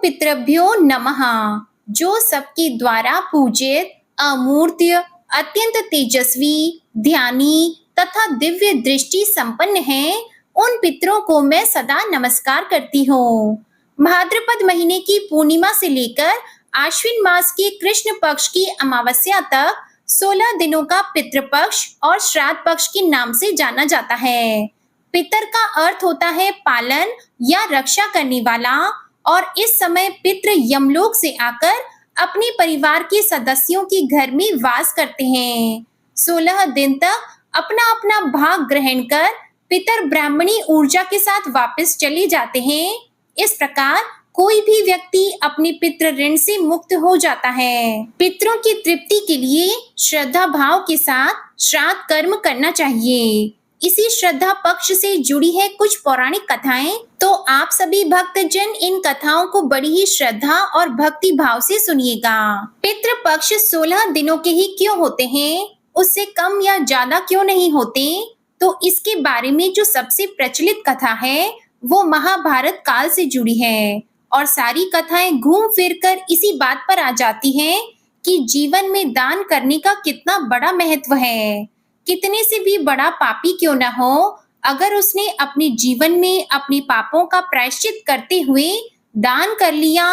पितृभ्यो नमः। जो सबके द्वारा पूजित, अमूर्त्य, अत्यंत तेजस्वी, ध्यानी तथा दिव्य दृष्टि संपन्न हैं, उन पितरों को मैं सदा नमस्कार करती हूँ। भाद्रपद महीने की पूर्णिमा से लेकर आश्विन मास के कृष्ण पक्ष की अमावस्या तक 16 दिनों का पितृपक्ष और श्राद्ध पक्ष के नाम से जाना जाता है। पितर का अर्थ होता है पालन या रक्षा करने वाला, और इस समय पितृ यमलोक से आकर अपने परिवार के सदस्यों के घर में वास करते हैं। 16 दिन तक अपना अपना भाग ग्रहण कर पितर ब्राह्मणी ऊर्जा के साथ वापस चले जाते हैं। इस प्रकार कोई भी व्यक्ति अपने पितृ ऋण से मुक्त हो जाता है। पितरों की तृप्ति के लिए श्रद्धा भाव के साथ श्राद्ध कर्म करना चाहिए। इसी श्रद्धा पक्ष से जुड़ी है कुछ पौराणिक कथाएं, तो आप सभी भक्तजन इन कथाओं को बड़ी ही श्रद्धा और भक्ति भाव से सुनिएगा। पितृ पक्ष 16 दिनों के ही क्यों होते हैं, उससे कम या ज्यादा क्यों नहीं होते? तो इसके बारे में जो सबसे प्रचलित कथा है वो महाभारत काल से जुड़ी है, और सारी कथाएं घूम फिरकर इसी बात पर आ जाती हैं कि जीवन में दान करने का कितना बड़ा महत्व है। कितने से भी बड़ा पापी क्यों न हो, अगर उसने अपने जीवन में अपने पापों का प्रायश्चित करते हुए दान कर लिया,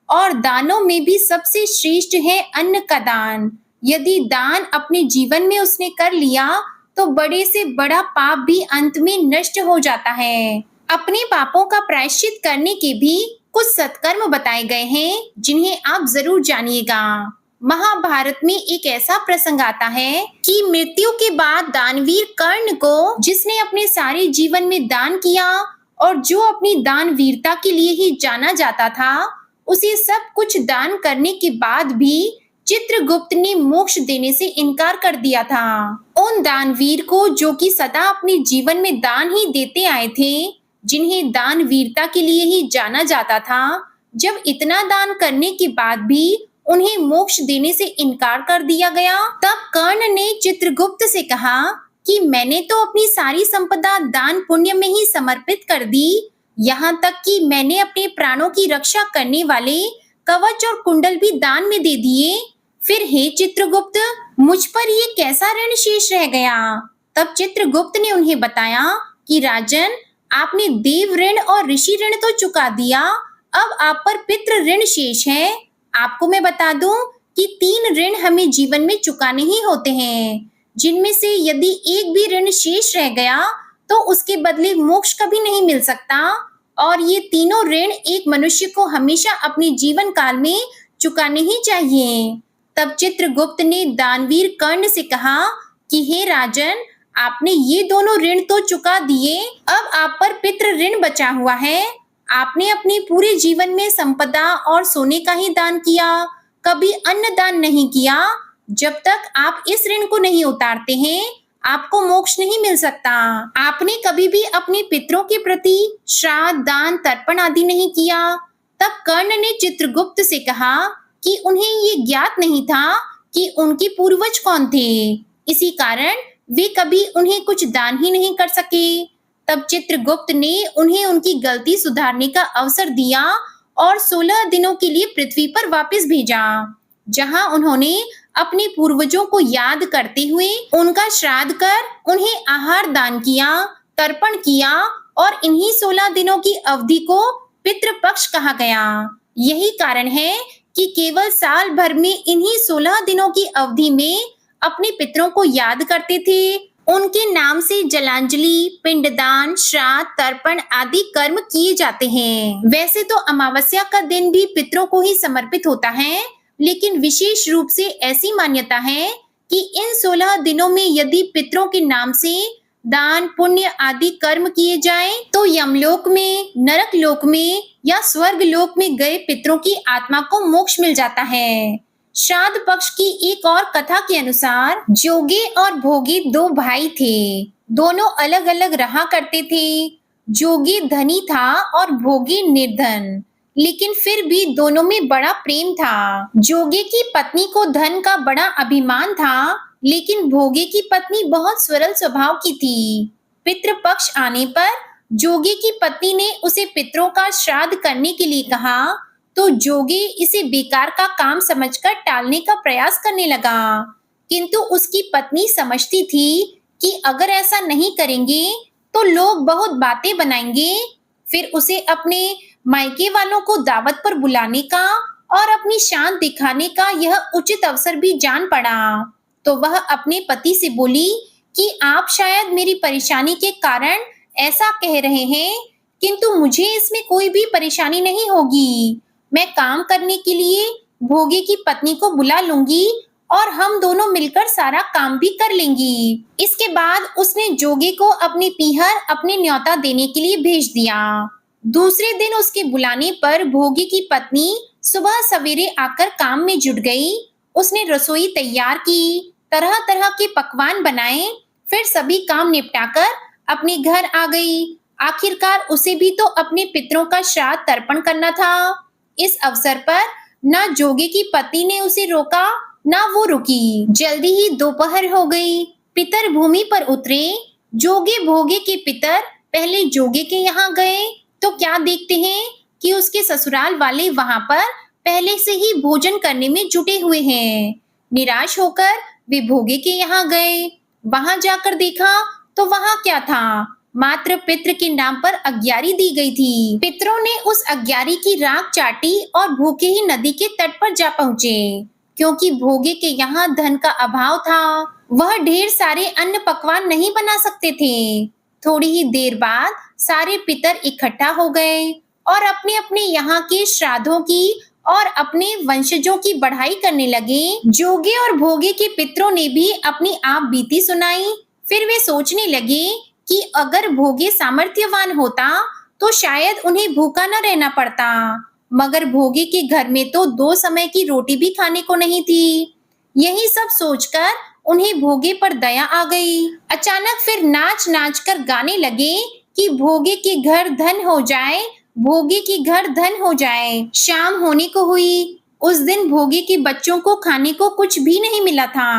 और दानों में भी सबसे श्रेष्ठ है अन्न का दान। यदि दान अपने जीवन में उसने कर लिया तो बड़े से बड़ा पाप भी अंत में नष्ट हो जाता है। अपने पापों का प्रायश्चित करने के भी कुछ सत्कर्म बताए गए हैं, जिन्हें आप जरूर जानिएगा। महाभारत में एक ऐसा प्रसंग आता है कि मृत्यु के बाद दानवीर कर्ण को, जिसने अपने सारे जीवन में दान किया और जो अपनी दानवीरता के लिए ही जाना जाता था, उसे सब कुछ दान करने के बाद भी चित्रगुप्त ने मोक्ष देने से इनकार कर दिया था। उन दानवीर को, जो कि सदा अपने जीवन में दान ही देते आए थे, जिन्हें दानवीरता के लिए ही जाना जाता था, जब इतना दान करने के बाद भी उन्हें मोक्ष देने से इनकार कर दिया गया, तब कर्ण ने चित्रगुप्त से कहा कि मैंने तो अपनी सारी संपदा दान पुण्य में ही समर्पित कर दी, यहाँ तक कि मैंने अपने प्राणों की रक्षा करने वाले कवच और कुंडल भी दान में दे दिए। फिर हे चित्रगुप्त, मुझ पर ये कैसा ऋण शेष रह गया? तब चित्रगुप्त ने उन्हें बताया कि राजन, आपने देव ऋण और ऋषि ऋण तो चुका दिया, अब आप पर पितृ ऋण शेष है। आपको मैं बता दूं कि 3 ऋण हमें जीवन में चुकाने ही होते हैं, जिनमें से यदि एक भी ऋण शेष रह गया तो उसके बदले मोक्ष कभी नहीं मिल सकता, और ये तीनों ऋण एक मनुष्य को हमेशा अपने जीवन काल में चुकाने ही चाहिए। तब चित्रगुप्त ने दानवीर कर्ण से कहा कि हे राजन, आपने ये दोनों ऋण तो चुका दिए, अब आप पर पितृ ऋण बचा हुआ है। आपने अपने पूरे जीवन में संपदा और सोने का ही दान किया, कभी अन्न दान नहीं किया। जब तक आप इस ऋण को नहीं उतारते हैं, आपको मोक्ष नहीं मिल सकता। आपने कभी भी अपने पितरों के प्रति श्राद्ध, दान, तर्पण आदि नहीं किया। तब कर्ण ने चित्रगुप्त से कहा कि उन्हें ये ज्ञात नहीं था कि उनके पूर्वज कौन थे, इसी कारण वे कभी उन्हें कुछ दान ही नहीं कर सके। तब चित्रगुप्त ने उन्हें उनकी गलती सुधारने का अवसर दिया और 16 दिनों के लिए पृथ्वी पर वापस भेजा, जहां उन्होंने अपने पूर्वजों को याद करते हुए उनका श्राद्ध कर उन्हें आहार दान किया, तर्पण किया, और इन्हीं 16 दिनों की अवधि को पितृपक्ष कहा गया। यही कारण है कि केवल साल भर में इन्हीं 16 दिनों की अवधि में अपने पितरों को याद करते थे। उनके नाम से जलांजलि, पिंडदान, श्राद्ध, तर्पण आदि कर्म किए जाते हैं। वैसे तो अमावस्या का दिन भी पितरों को ही समर्पित होता है, लेकिन विशेष रूप से ऐसी मान्यता है कि इन 16 दिनों में यदि पितरों के नाम से दान, पुण्य आदि कर्म किए जाएं, तो यमलोक में, नरक लोक में या स्वर्ग लोक में गए पितरों की आत्मा को मोक्ष मिल जाता है। श्राद्ध पक्ष की एक और कथा के अनुसार जोगे और भोगी 2 भाई थे। दोनों अलग अलग रहा करते थे। जोगी धनी था और भोगी निर्धन, लेकिन फिर भी दोनों में बड़ा प्रेम था। जोगे की पत्नी को धन का बड़ा अभिमान था, लेकिन भोगे की पत्नी बहुत सरल स्वभाव की थी। पितृपक्ष आने पर जोगे की पत्नी ने उसे पितरों का श्राद्ध करने के लिए कहा, तो जोगी इसे बेकार का काम समझकर टालने का प्रयास करने लगा। किंतु उसकी पत्नी समझती थी कि अगर ऐसा नहीं करेंगे तो लोग बहुत बातें बनाएंगे। फिर उसे अपने मायके वालों को दावत पर बुलाने का और अपनी शान दिखाने का यह उचित अवसर भी जान पड़ा। तो वह अपने पति से बोली कि आप शायद मेरी परेशानी के कारण ऐसा कह रहे हैं, किंतु मुझे इसमें कोई भी परेशानी नहीं होगी। मैं काम करने के लिए भोगे की पत्नी को बुला लूंगी और हम दोनों मिलकर सारा काम भी कर लेंगी। इसके बाद उसने जोगे को अपनी पीहर अपने न्योता देने के लिए भेज दिया। दूसरे दिन उसके बुलाने पर भोगी की पत्नी सुबह सवेरे आकर काम में जुट गई। उसने रसोई तैयार की, तरह तरह के पकवान बनाए, फिर सभी काम निपटाकर अपने घर आ गई। आखिरकार उसे भी तो अपने पितरों का श्राद्ध तर्पण करना था। इस अवसर पर ना जोगे की पत्नी ने उसे रोका, ना वो रुकी। जल्दी ही दोपहर हो गई। पितर भूमि पर उतरे। जोगे भोगे के पितर पहले जोगे के यहाँ गए तो क्या देखते हैं कि उसके ससुराल वाले वहां पर पहले से ही भोजन करने में जुटे हुए हैं। निराश होकर वे भोगे के यहाँ गए। वहां जाकर देखा तो वहां क्या था, मात्र पितृ के नाम पर अग्यारी दी गई थी। पितरों ने उस अग्यारी की राख चाटी और भूखे ही नदी के तट पर जा पहुंचे। क्योंकि भोगे के यहाँ धन का अभाव था, वह ढेर सारे अन्न पकवान नहीं बना सकते थे। थोड़ी ही देर बाद सारे पितर इकट्ठा हो गए और अपने अपने यहाँ के श्राद्धों की और अपने वंशजों की बढ़ाई करने लगे। जोगे और भोगे के पितरों ने भी अपनी आप बीती सुनाई। फिर वे सोचने लगे कि अगर भोगे सामर्थ्यवान होता तो शायद उन्हें भूखा न रहना पड़ता, मगर भोगे के घर में तो 2 समय की रोटी भी खाने को नहीं थी। यही सब सोचकर उन्हें भोगे पर दया आ गई। अचानक फिर नाच नाच कर गाने लगे कि भोगे के घर धन हो जाए, भोगे के घर धन हो जाए। शाम होने को हुई। उस दिन भोगे के बच्चों को खाने को कुछ भी नहीं मिला था।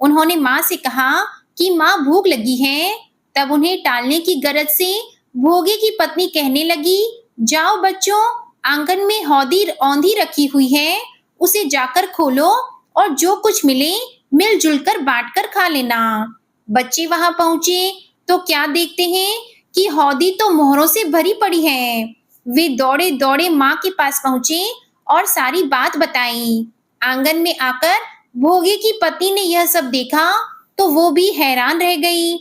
उन्होंने माँ से कहा कि माँ भूख लगी है। तब उन्हें टालने की गरज से भोगे की पत्नी कहने लगी, जाओ बच्चों, आंगन में हौदी औंधी रखी हुई है, उसे जाकर खोलो और जो कुछ मिले मिलजुल कर बांट कर खा लेना। बच्चे वहां पहुंचे तो क्या देखते हैं कि हौदी तो मोहरों से भरी पड़ी है। वे दौड़े दौड़े माँ के पास पहुंचे और सारी बात बताई। आंगन में आकर भोगे की पत्नी ने यह सब देखा तो वो भी हैरान रह गई।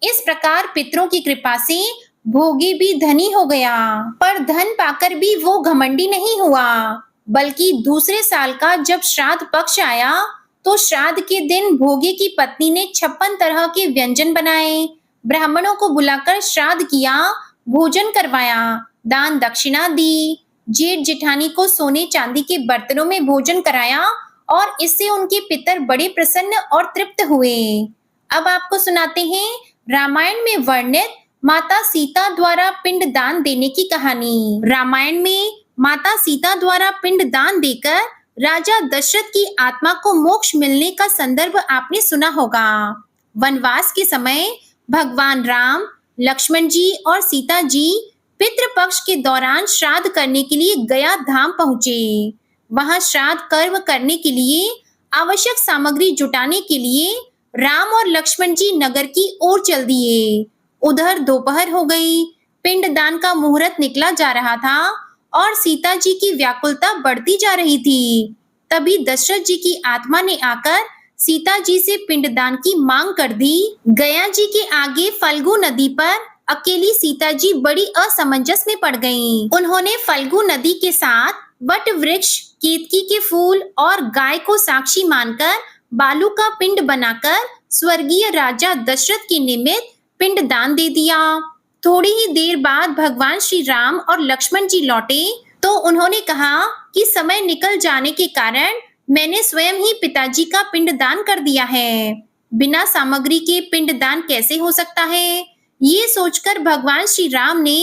इस प्रकार पितरों की कृपा से भोगे भी धनी हो गया। पर धन पाकर भी वो घमंडी नहीं हुआ, बल्कि दूसरे साल का जब श्राद्ध पक्ष आया तो श्राद्ध के दिन भोगे की पत्नी ने 56 तरह के व्यंजन बनाए, ब्राह्मणों को बुलाकर श्राद्ध किया, भोजन करवाया, दान दक्षिणा दी, जेठ जेठानी को सोने चांदी के बर्तनों में भोजन कराया और इससे उनके पितर बड़े प्रसन्न और तृप्त हुए। अब आपको सुनाते हैं रामायण में वर्णित माता सीता द्वारा पिंड दान देने की कहानी। रामायण में माता सीता द्वारा पिंड दान देकर राजा दशरथ की आत्मा को मोक्ष मिलने का संदर्भ आपने सुना होगा। वनवास के समय भगवान राम, लक्ष्मण जी और सीता जी पितृपक्ष के दौरान श्राद्ध करने के लिए गया धाम पहुंचे। वहां श्राद्ध कर्म करने के लिए आवश्यक सामग्री जुटाने के लिए राम और लक्ष्मण जी नगर की ओर चल दिए। उधर दोपहर हो गई। पिंडदान का मुहूर्त निकला जा रहा था और सीता जी की व्याकुलता बढ़ती जा रही थी। तभी दशरथ जी की आत्मा ने आकर सीता जी से पिंडदान की मांग कर दी। गया जी के आगे फल्गु नदी पर अकेली सीता जी बड़ी असमंजस में पड़ गईं। उन्होंने फल्गु नदी के साथ वट वृक्ष, केतकी के फूल और गाय को साक्षी मानकर बालू का पिंड बनाकर स्वर्गीय राजा दशरथ के निमित्त पिंड दान दे दिया। थोड़ी ही देर बाद भगवान श्री राम और लक्ष्मण जी लौटे तो उन्होंने कहा कि समय निकल जाने के कारण मैंने स्वयं ही पिताजी का पिंड दान कर दिया है। बिना सामग्री के पिंड दान कैसे हो सकता है? ये सोचकर भगवान श्री राम ने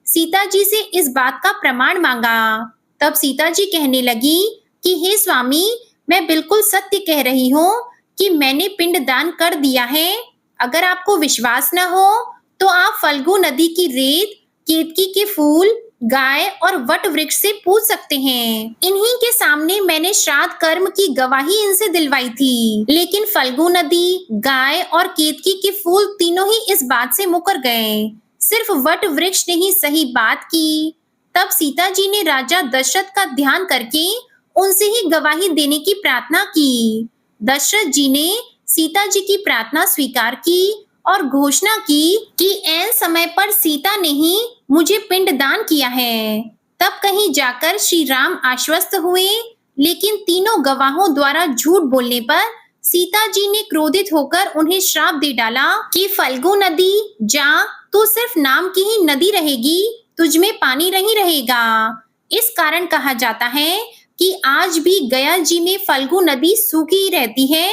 सीता जी से इस बात का प्रमाण मांगा। तब सीता जी कहने लगी कि हे स्वामी, मैं बिल्कुल सत्य कह रही हूँ कि मैंने पिंड दान कर दिया है। अगर आपको विश्वास न हो तो आप फल्गु नदी की रेत, केतकी के फूल, गाय और वट वृक्ष से पूछ सकते हैं। इन्हीं के सामने मैंने श्राद्ध कर्म की गवाही इनसे दिलवाई थी। लेकिन फल्गु नदी, गाय और केतकी के फूल तीनों ही इस बात से मुकर गए। सिर्फ वट वृक्ष ने ही सही बात की। तब सीता जी ने राजा दशरथ का ध्यान करके उनसे ही गवाही देने की प्रार्थना की। दशरथ जी ने सीता जी की प्रार्थना स्वीकार की और घोषणा की कि ऐन समय पर सीता ने ही मुझे पिंडदान किया है। तब कहीं जाकर श्री राम आश्वस्त हुए, लेकिन तीनों गवाहों द्वारा झूठ बोलने पर सीता जी ने क्रोधित होकर उन्हें श्राप दे डाला कि फल्गु नदी जा, तू सिर्फ नाम की ही नदी रहेगी, तुझमें पानी नहीं रहेगा। इस कारण कहा जाता है कि आज भी गया जी में फल्गु नदी सूखी ही रहती है।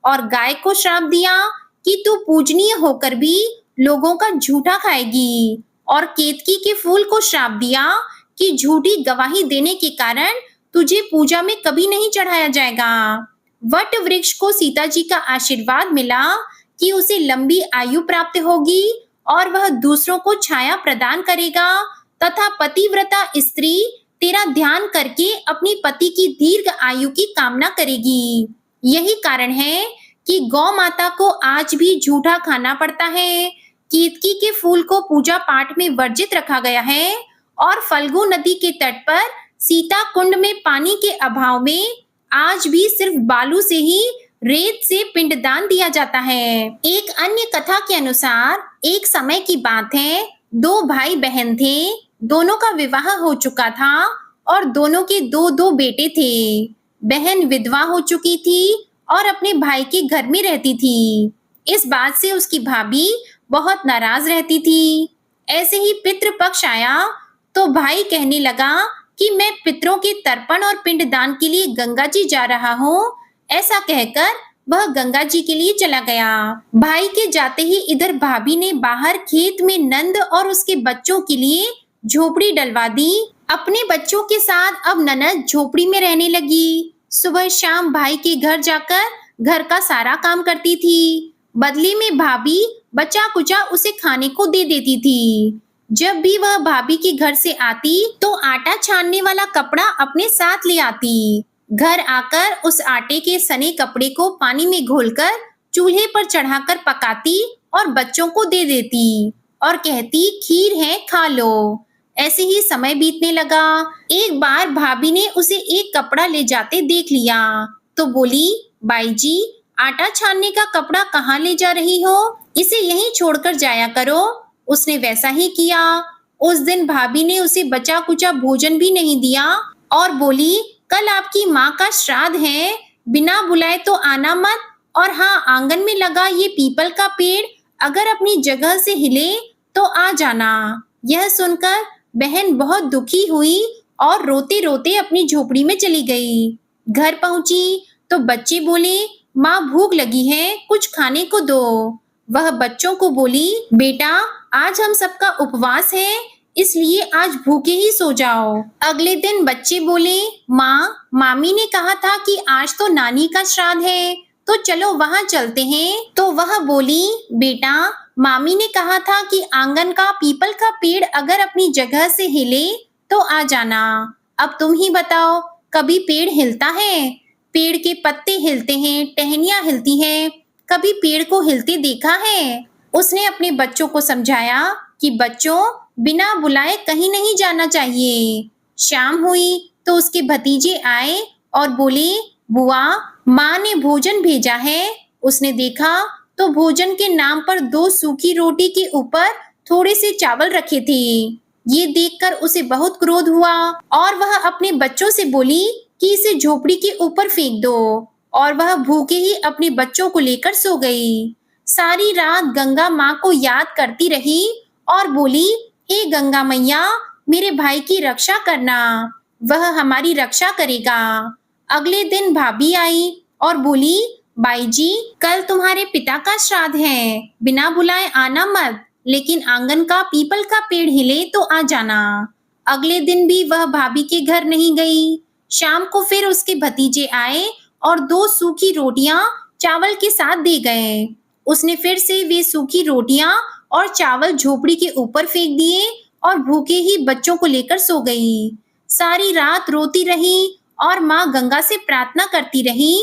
और गाय को श्राप दिया कि तू पूजनीय होकर भी लोगों का झूठा खाएगी, और केतकी के फूल को श्राप दिया कि झूठी गवाही देने के कारण तुझे पूजा में कभी नहीं चढ़ाया जाएगा। वट वृक्ष को सीता जी का आशीर्वाद मिला कि उसे लंबी आयु प्राप्त होगी और वह दूसरों को छाया प्रदान करेगा तथा पतिव्रता स्त्री तेरा ध्यान करके अपनी पति की दीर्घ आयु की कामना करेगी। यही कारण है कि गौ माता को आज भी झूठा खाना पड़ता है। केतकी के फूल को पूजा पाठ में वर्जित रखा गया है और फल्गु नदी के तट पर सीता कुंड में पानी के अभाव में आज भी सिर्फ बालू से ही रेत से पिंडदान दिया जाता है। एक अन्य कथा के अनुसार एक समय की बात है, दो भाई बहन थे। दोनों का विवाह हो चुका था और दोनों के दो दो बेटे थे। बहन विधवा हो चुकी थी और अपने भाई के घर में रहती थी। इस बात से उसकी भाभी बहुत नाराज रहती थी। ऐसे ही पितृपक्ष आया तो भाई कहने लगा कि मैं पितरों के तर्पण और पिंडदान के लिए गंगा जी जा रहा हूँ। ऐसा कहकर वह गंगा जी के लिए चला गया। भाई के जाते ही इधर भाभी ने बाहर खेत में नंद और उसके बच्चों के लिए झोपड़ी डलवा दी। अपने बच्चों के साथ अब ननद झोपड़ी में रहने लगी। सुबह शाम भाई के घर जाकर घर का सारा काम करती थी। बदले में भाभी बचा कुचा उसे खाने को दे देती थी। जब भी वह भाभी के घर से आती तो आटा छानने वाला कपड़ा अपने साथ ले आती। घर आकर उस आटे के सने कपड़े को पानी में घोलकर चूल्हे पर चढ़ाकर पकाती और बच्चों को दे देती और कहती खीर है खा लो। ऐसे ही समय बीतने लगा। एक बार भाभी ने उसे एक कपड़ा ले जाते देख लिया तो बोली, बाई जी आटा छानने का कपड़ा कहाँ ले जा रही हो? इसे यहीं छोड़कर जाया करो। उसने वैसा ही किया। उस दिन भाभी ने उसे बचा कुचा भोजन भी नहीं दिया और बोली, कल आपकी माँ का श्राद्ध है, बिना बुलाए तो आना मत। और हाँ, आंगन में लगा ये पीपल का पेड़ अगर अपनी जगह से हिले तो आ जाना। यह सुनकर बहन बहुत दुखी हुई और रोते रोते अपनी झोपड़ी में चली गई। घर पहुंची तो बच्चे बोले, माँ भूख लगी है, कुछ खाने को दो। वह बच्चों को बोली, बेटा आज हम सबका उपवास है, इसलिए आज भूखे ही सो जाओ। अगले दिन बच्चे बोले, माँ मामी ने कहा था कि आज तो नानी का श्राद्ध है, तो चलो वहाँ चलते हैं। तो वह बोली, बेटा मामी ने कहा था कि आंगन का पीपल का पेड़ अगर अपनी जगह से हिले तो आ जाना। अब तुम ही बताओ, कभी पेड़ हिलता है? पेड़ के पत्ते हिलते हैं, टहनियां हिलती हैं, कभी पेड़ को हिलते देखा है? उसने अपने बच्चों को समझाया कि बच्चों बिना बुलाए कहीं नहीं जाना चाहिए। शाम हुई तो उसके भतीजे आए और बोले, बुआ माँ ने भोजन भेजा है। उसने देखा तो भोजन के नाम पर 2 सूखी रोटी के ऊपर थोड़े से चावल रखे थे। ये देखकर उसे बहुत क्रोध हुआ और वह अपने बच्चों से बोली कि इसे झोपड़ी के ऊपर फेंक दो। और वह भूखे ही अपने बच्चों को लेकर सो गई। सारी रात गंगा माँ को याद करती रही और बोली, हे गंगा मैया मेरे भाई की रक्षा करना, वह हमारी रक्षा करेगा। अगले दिन भाभी आई और बोली, बाई जी कल तुम्हारे पिता का श्राद्ध है, बिना बुलाए आना मत, लेकिन आंगन का पीपल का पेड़ हिले तो आ जाना। अगले दिन भी वह भाभी के घर नहीं गई। शाम को फिर उसके भतीजे आए और 2 सूखी रोटियां चावल के साथ दे गए। उसने फिर से वे सूखी रोटियां और चावल झोपड़ी के ऊपर फेंक दिए और भूखे ही बच्चों को लेकर सो गई। सारी रात रोती रही और माँ गंगा से प्रार्थना करती रही।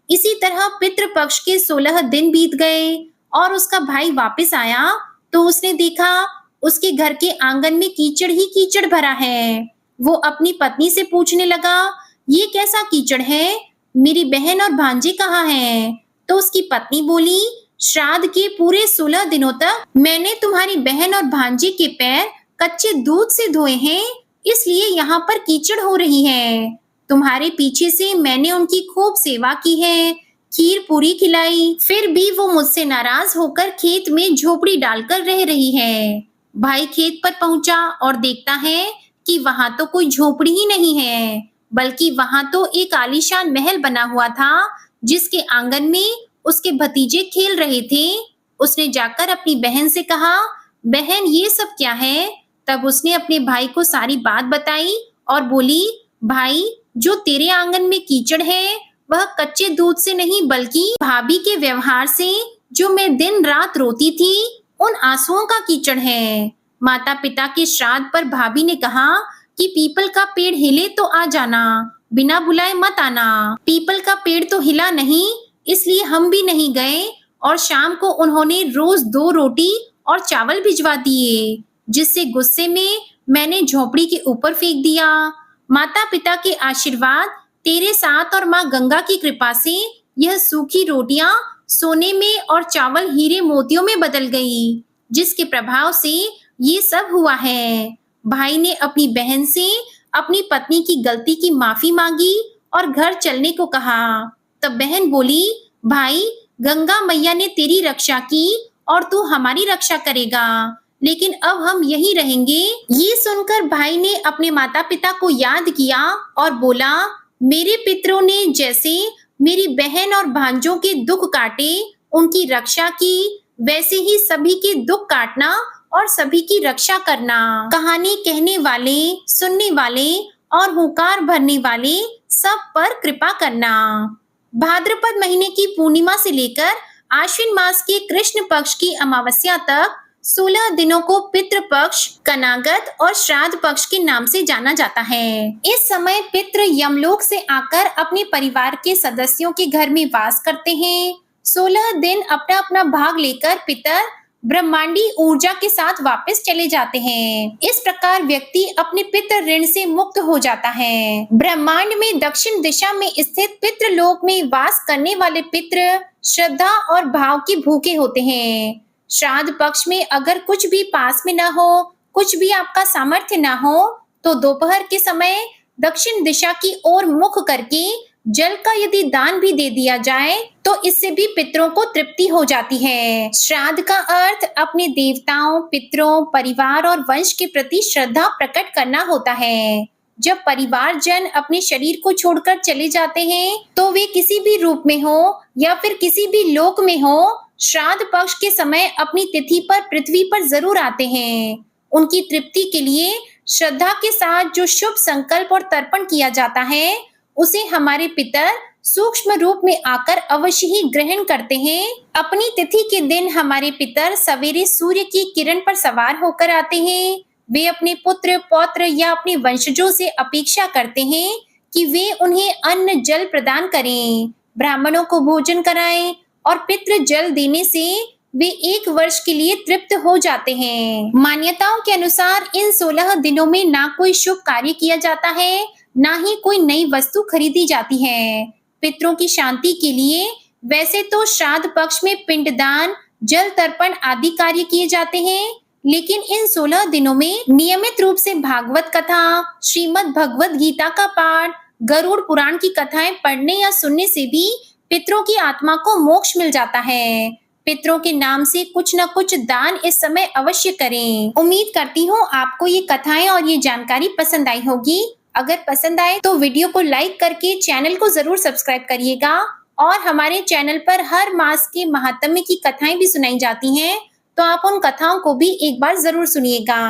इसी तरह पितृपक्ष के 16 दिन बीत गए और उसका भाई वापस आया तो उसने देखा उसके घर के आंगन में कीचड़ ही कीचड़ भरा है। वो अपनी पत्नी से पूछने लगा, ये कैसा कीचड़ है? मेरी बहन और भांजे कहाँ हैं? तो उसकी पत्नी बोली, श्राद्ध के पूरे 16 दिनों तक मैंने तुम्हारी बहन और भांजे के पैर कच्चे दूध से धोए हैं, इसलिए यहाँ पर कीचड़ हो रही है। तुम्हारे पीछे से मैंने उनकी खूब सेवा की है, खीर पूरी खिलाई, फिर भी वो मुझसे नाराज होकर खेत में झोपड़ी डालकर रह रही है। भाई खेत पर पहुंचा और देखता है कि वहां तो कोई झोपड़ी ही नहीं है, बल्कि वहां तो एक आलीशान महल बना हुआ था, जिसके आंगन में उसके भतीजे खेल रहे थे। उसने जाकर अपनी बहन से कहा, बहन ये सब क्या है? तब उसने अपने भाई को सारी बात बताई और बोली, भाई जो तेरे आंगन में कीचड़ है वह कच्चे दूध से नहीं बल्कि भाभी के व्यवहार से, जो मैं दिन रात रोती थी, उन आंसुओं का कीचड़ है। माता पिता के श्राद्ध पर भाभी ने कहा कि पीपल का पेड़ हिले तो आ जाना, बिना बुलाए मत आना। पीपल का पेड़ तो हिला नहीं, इसलिए हम भी नहीं गए और शाम को उन्होंने रोज 2 रोटी और चावल भिजवा दिए, जिससे गुस्से में मैंने झोपड़ी के ऊपर फेंक दिया। माता पिता के आशीर्वाद तेरे साथ और माँ गंगा की कृपा से यह सूखी रोटियां सोने में और चावल हीरे मोतियों में बदल गई, जिसके प्रभाव से ये सब हुआ है। भाई ने अपनी बहन से अपनी पत्नी की गलती की माफी मांगी और घर चलने को कहा। तब बहन बोली, भाई गंगा मैया ने तेरी रक्षा की और तू हमारी रक्षा करेगा, लेकिन अब हम यहीं रहेंगे। ये सुनकर भाई ने अपने माता पिता को याद किया और बोला, मेरे पितरों ने जैसे मेरी बहन और भांजों के दुख काटे, उनकी रक्षा की, वैसे ही सभी के दुख काटना और सभी की रक्षा करना। कहानी कहने वाले, सुनने वाले और हुंकार भरने वाले सब पर कृपा करना। भाद्रपद महीने की पूर्णिमा से लेकर आश्विन मास के कृष्ण पक्ष की अमावस्या तक 16 दिनों को पितृपक्ष, कनागत और श्राद्ध पक्ष के नाम से जाना जाता है। इस समय पितृ यमलोक से आकर अपने परिवार के सदस्यों के घर में वास करते हैं। 16 दिन अपना अपना भाग लेकर पितर ब्रह्मांडी ऊर्जा के साथ वापस चले जाते हैं। इस प्रकार व्यक्ति अपने पितृ ऋण से मुक्त हो जाता है। ब्रह्मांड में दक्षिण दिशा में स्थित पितृलोक में वास करने वाले पितृ श्रद्धा और भाव के भूखे होते हैं। श्राद्ध पक्ष में अगर कुछ भी पास में ना हो, कुछ भी आपका सामर्थ्य ना हो, तो दोपहर के समय दक्षिण दिशा की ओर मुख करके जल का यदि दान भी दे दिया जाए तो इससे भी पितरों को तृप्ति हो जाती है। श्राद्ध का अर्थ अपने देवताओं, पितरों, परिवार और वंश के प्रति श्रद्धा प्रकट करना होता है। जब परिवारजन अपने शरीर को छोड़कर चले जाते हैं तो वे किसी भी रूप में हो या फिर किसी भी लोक में हो, श्राद्ध पक्ष के समय अपनी तिथि पर पृथ्वी पर जरूर आते हैं। उनकी तृप्ति के लिए श्रद्धा के साथ जो शुभ संकल्प और तर्पण किया जाता है उसे हमारे पितर सूक्ष्म रूप में आकर अवश्य ही ग्रहण करते हैं। अपनी तिथि के दिन हमारे पितर सवेरे सूर्य की किरण पर सवार होकर आते हैं। वे अपने पुत्र, पौत्र या अपने वंशजों से अपेक्षा करते हैं कि वे उन्हें अन्न जल प्रदान करें, ब्राह्मणों को भोजन कराएं और पितृ जल देने से वे 1 वर्ष के लिए तृप्त हो जाते हैं। मान्यताओं के अनुसार इन 16 दिनों में ना कोई शुभ कार्य किया जाता है, ना ही कोई नई वस्तु खरीदी जाती है। पितरों की शांति के लिए वैसे तो श्राद्ध पक्ष में पिंडदान, जल तर्पण आदि कार्य किए जाते हैं, लेकिन इन 16 दिनों में नियमित रूप से भागवत कथा, श्रीमद् भगवत गीता का पाठ, गरुड़ पुराण की कथाएं पढ़ने या सुनने से भी पितरों की आत्मा को मोक्ष मिल जाता है। पितरों के नाम से कुछ न कुछ दान इस समय अवश्य करें। उम्मीद करती हूँ आपको ये कथाएं और ये जानकारी पसंद आई होगी। अगर पसंद आए तो वीडियो को लाइक करके चैनल को जरूर सब्सक्राइब करिएगा और हमारे चैनल पर हर मास के महात्म्य की कथाएं भी सुनाई जाती हैं, तो आप उन कथाओं को भी एक बार जरूर सुनिएगा।